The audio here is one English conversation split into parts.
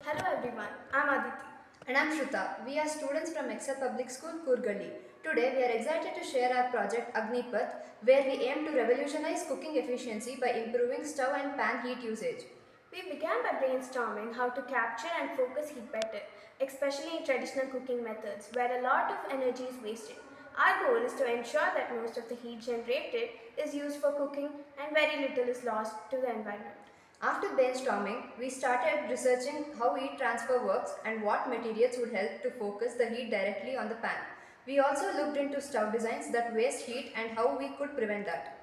Hello everyone, I'm Aditi. And I'm Shruta. We are students from Excel Public School, Kurgali. Today we are excited to share our project Agnipath, where we aim to revolutionize cooking efficiency by improving stove and pan heat usage. We began by brainstorming how to capture and focus heat better, especially in traditional cooking methods where a lot of energy is wasted. Our goal is to ensure that most of the heat generated is used for cooking and very little is lost to the environment. After brainstorming, we started researching how heat transfer works and what materials would help to focus the heat directly on the pan. We also looked into stove designs that waste heat and how we could prevent that.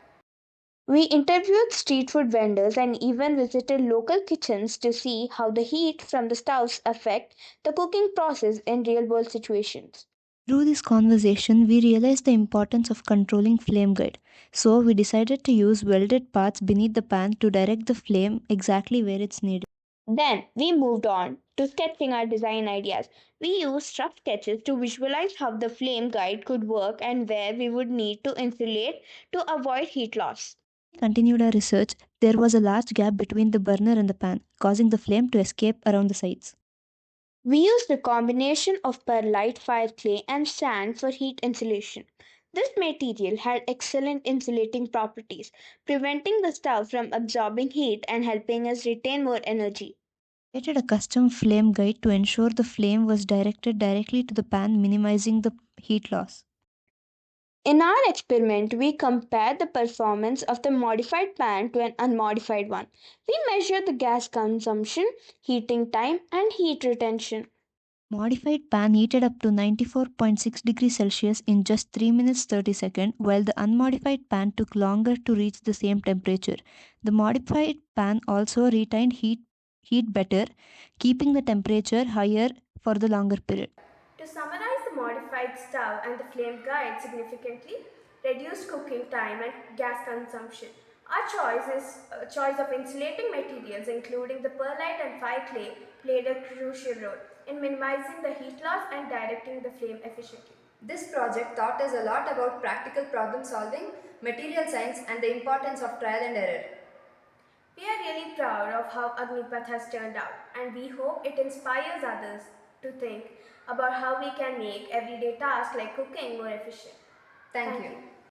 We interviewed street food vendors and even visited local kitchens to see how the heat from the stoves affect the cooking process in real world situations. Through this conversation, we realized the importance of controlling flame guide. So, we decided to use welded parts beneath the pan to direct the flame exactly where it's needed. Then we moved on to sketching our design ideas. We used rough sketches to visualize how the flame guide could work and where we would need to insulate to avoid heat loss. We continued our research. There was a large gap between the burner and the pan, causing the flame to escape around the sides. We used a combination of perlite fire clay and sand for heat insulation. This material had excellent insulating properties, preventing the stove from absorbing heat and helping us retain more energy. We created a custom flame guide to ensure the flame was directed directly to the pan, minimizing the heat loss. In our experiment, we compared the performance of the modified pan to an unmodified one. We measured the gas consumption, heating time, and heat retention. Modified pan heated up to 94.6 degrees Celsius in just 3 minutes 30 seconds, while the unmodified pan took longer to reach the same temperature. The modified pan also retained heat better, keeping the temperature higher for the longer period. To summarize, the modified stove and the flame guide significantly reduced cooking time and gas consumption. Our choice of insulating materials, including the perlite and fire clay, played a crucial role in minimizing the heat loss and directing the flame efficiently. This project taught us a lot about practical problem solving, material science, and the importance of trial and error. We are really proud of how Agnipath has turned out, and we hope it inspires others to think about how we can make everyday tasks like cooking more efficient. Thank Thank you. you.